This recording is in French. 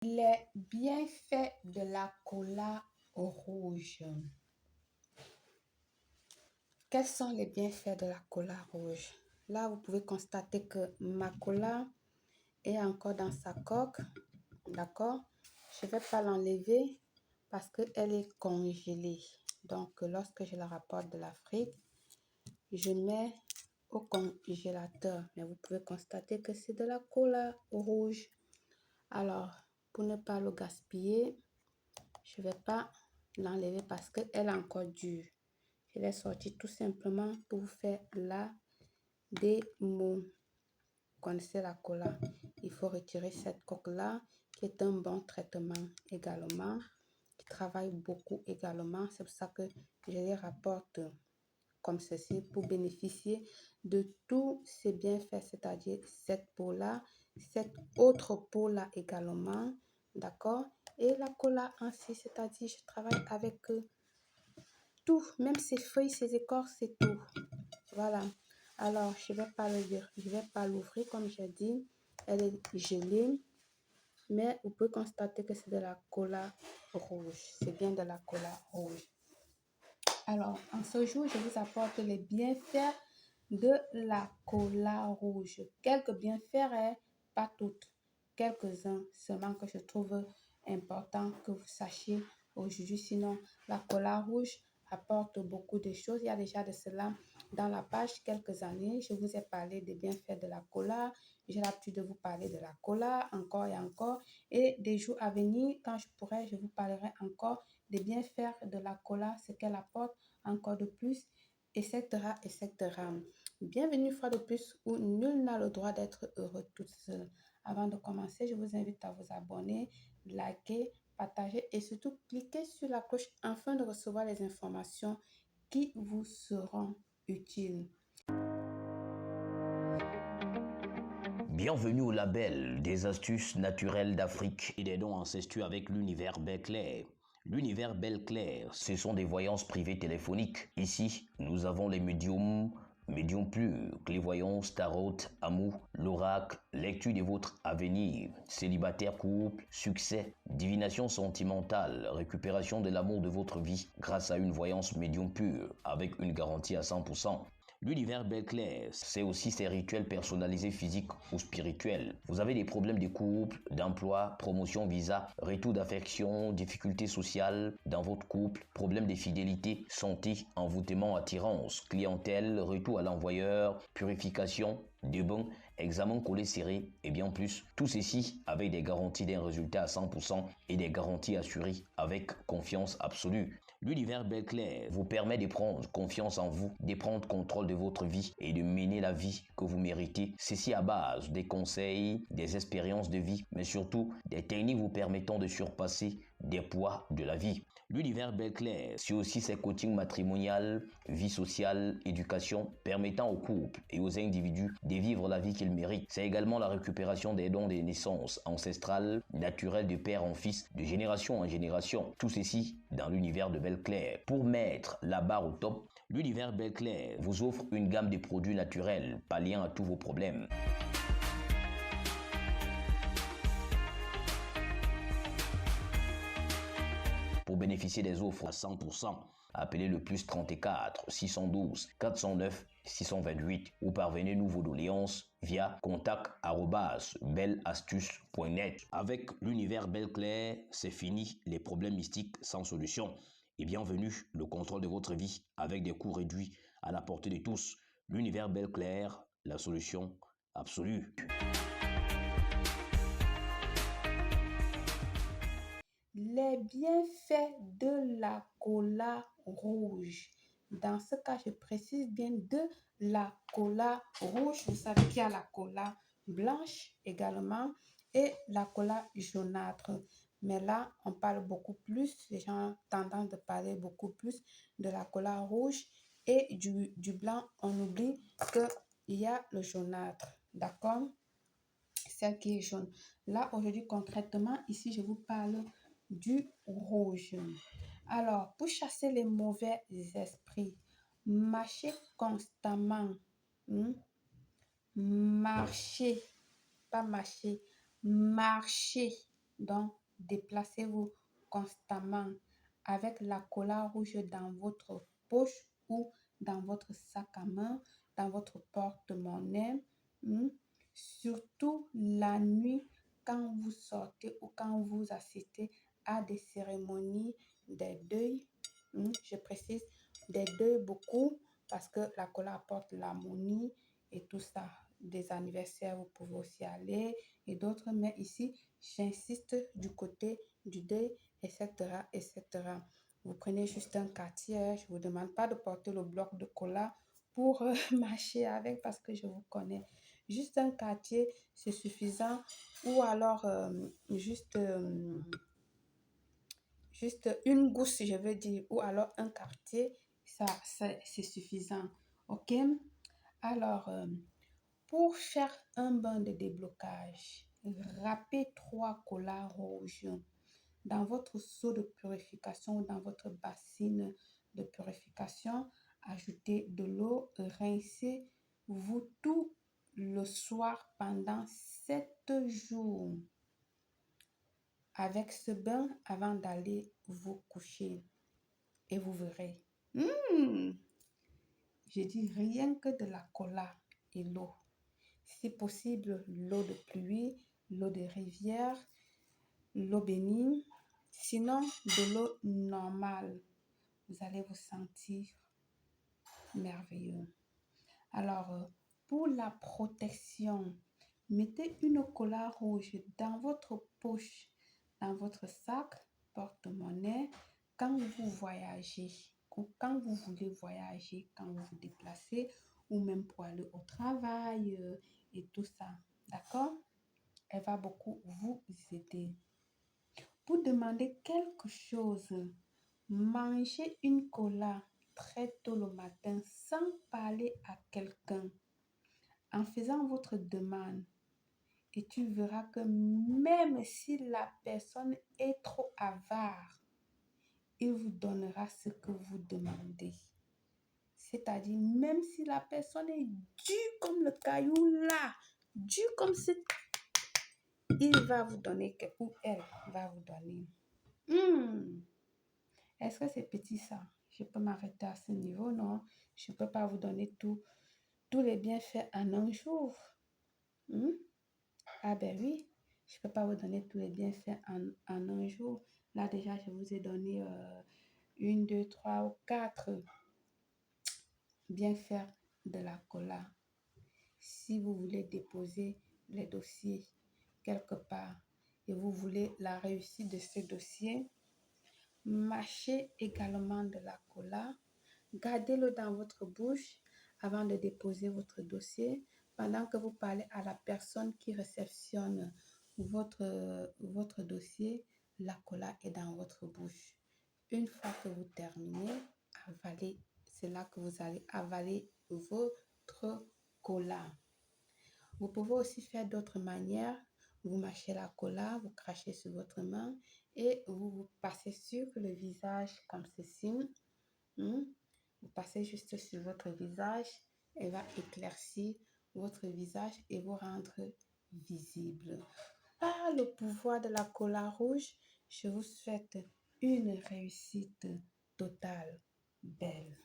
Les bienfaits de la cola rouge. Quels sont les bienfaits de la cola rouge? Là, vous pouvez constater que ma cola est encore dans sa coque. D'accord? Je ne vais pas l'enlever parce qu'elle est congelée. Donc, lorsque je la rapporte de l'Afrique, je mets au congélateur. Mais vous pouvez constater que c'est de la cola rouge. Alors, pour ne pas le gaspiller, je ne vais pas l'enlever parce qu'elle est encore dure. Je l'ai sorti tout simplement pour vous faire la démo. Vous connaissez la cola. Il faut retirer cette coque-là qui est un bon traitement également, qui travaille beaucoup également. C'est pour ça que je les rapporte comme ceci pour bénéficier de tous ces bienfaits, c'est-à-dire cette peau-là, cette autre peau-là également, d'accord? Et la cola ainsi, c'est-à-dire je travaille avec tout, même ses feuilles, ses écorces, c'est tout. Voilà. Alors, je vais pas l'ouvrir comme j'ai dit. Elle est gelée, mais vous pouvez constater que c'est de la cola rouge. C'est bien de la cola rouge. Alors, en ce jour, je vous apporte les bienfaits de la cola rouge. Quelques bienfaits, pas toutes. Quelques-uns seulement que je trouve important que vous sachiez aujourd'hui. Sinon, la cola rouge apporte beaucoup de choses. Il y a déjà de cela dans la page quelques années. Je vous ai parlé des bienfaits de la cola. J'ai l'habitude de vous parler de la cola encore et encore. Et des jours à venir, quand je pourrai, je vous parlerai encore des bienfaits de la cola, ce qu'elle apporte encore de plus, etc., etc. Bienvenue une fois de plus où nul n'a le droit d'être heureux toute seule. Avant de commencer, je vous invite à vous abonner, liker, partager et surtout cliquer sur la cloche afin de recevoir les informations qui vous seront utiles. Bienvenue au label des astuces naturelles d'Afrique et des dons ancestraux avec l'univers Belle-Claire. L'univers Belle-Claire, ce sont des voyances privées téléphoniques. Ici, nous avons les médiums purs, clairvoyance, tarot, amour, l'oracle, lecture de votre avenir, célibataire, couple, succès, divination sentimentale, récupération de l'amour de votre vie grâce à une voyance médium pure avec une garantie à 100%. L'univers Belle-Claire, c'est aussi ses rituels personnalisés physiques ou spirituels. Vous avez des problèmes de couple, d'emploi, promotion, visa, retour d'affection, difficultés sociales dans votre couple, problèmes de fidélité, santé, envoûtement, attirance, clientèle, retour à l'envoyeur, purification, débon, examen collé serré et bien plus. Tout ceci avec des garanties d'un résultat à 100% et des garanties assurées avec confiance absolue. L'univers Belle-Claire vous permet de prendre confiance en vous, de prendre contrôle de votre vie et de mener la vie que vous méritez. Ceci à base des conseils, des expériences de vie, mais surtout des techniques vous permettant de surpasser des poids de la vie. L'univers Belle-Claire, c'est aussi ses coachings matrimoniales, vie sociale, éducation, permettant aux couples et aux individus de vivre la vie qu'ils méritent. C'est également la récupération des dons des naissances ancestrales, naturelles de père en fils, de génération en génération. Tout ceci dans l'univers de Belle-Claire. Pour mettre la barre au top, l'univers Belle-Claire vous offre une gamme de produits naturels palliant à tous vos problèmes. Pour bénéficier des offres à 100%, appelez le plus 34 612 409 628 ou parvenez nous vos doléances via contact@belleastuce.net. Avec l'univers Belle-Claire, c'est fini les problèmes mystiques sans solution. Et bienvenue le contrôle de votre vie avec des coûts réduits à la portée de tous. L'univers Belle-Claire, la solution absolue. Les bienfaits de la cola rouge. Dans ce cas, je précise bien de la cola rouge. Vous savez qu'il y a la cola blanche également et la cola jaunâtre. Mais là, on parle beaucoup plus, les gens ont tendance de parler beaucoup plus de la cola rouge et du blanc. On oublie qu'il y a le jaunâtre, d'accord? Celle qui est jaune. Là, aujourd'hui, concrètement, ici, je vous parle du rouge. Alors, pour chasser les mauvais esprits, marchez constamment. Marchez, pas marcher, marchez. Donc, déplacez-vous constamment avec la cola rouge dans votre poche ou dans votre sac à main, dans votre porte-monnaie. Surtout la nuit, quand vous sortez ou quand vous assistez à des cérémonies des deuils. Je précise des deuils beaucoup parce que la cola apporte l'harmonie et tout ça. Des anniversaires, vous pouvez aussi aller et d'autres, mais ici, j'insiste du côté du deuil, etc., etc. Vous prenez juste un quartier, je ne vous demande pas de porter le bloc de cola pour marcher avec parce que je vous connais. Juste un quartier, c'est suffisant ou alors juste une gousse, je veux dire, ou alors un quartier, ça c'est suffisant. OK? Alors, pour faire un bain de déblocage, râpez 3 colas rouges dans votre seau de purification ou dans votre bassine de purification. Ajoutez de l'eau, rincez-vous tout le soir pendant 7 jours avec ce bain avant d'aller vous coucher. Et vous verrez. Je dis rien que de la cola et l'eau. Si possible, l'eau de pluie, l'eau de rivière, l'eau bénie. Sinon, de l'eau normale. Vous allez vous sentir merveilleux. Alors, pour la protection, mettez une cola rouge dans votre poche, dans votre sac, porte-monnaie, quand vous voyagez, ou quand vous voulez voyager, quand vous vous déplacez, ou même pour aller au travail et tout ça. D'accord? Elle va beaucoup vous aider. Pour demander quelque chose, mangez une cola très tôt le matin sans parler à quelqu'un. En faisant votre demande, et tu verras que même si la personne est trop avare, il vous donnera ce que vous demandez. C'est-à-dire, même si la personne est dure comme le caillou là, dure comme ce, il va vous donner, ou elle va vous donner. Est-ce que c'est petit ça? Je peux m'arrêter à ce niveau, non? Je ne peux pas vous donner tous les bienfaits en un jour. Ah ben oui, je ne peux pas vous donner tous les bienfaits en un jour. Là déjà, je vous ai donné 1, 2, 3 ou 4 bienfaits de la cola. Si vous voulez déposer les dossiers quelque part et vous voulez la réussite de ces dossiers, mâchez également de la cola. Gardez-le dans votre bouche avant de déposer votre dossier. Pendant que vous parlez à la personne qui réceptionne votre dossier, la cola est dans votre bouche. Une fois que vous terminez, avalez. C'est là que vous allez avaler votre cola. Vous pouvez aussi faire d'autres manières. Vous mâchez la cola, vous crachez sur votre main et vous passez sur le visage comme ceci. Vous passez juste sur votre visage. Elle va éclaircir votre visage et vous rendre visible. Par le pouvoir de la cola rouge, je vous souhaite une réussite totale. Belle.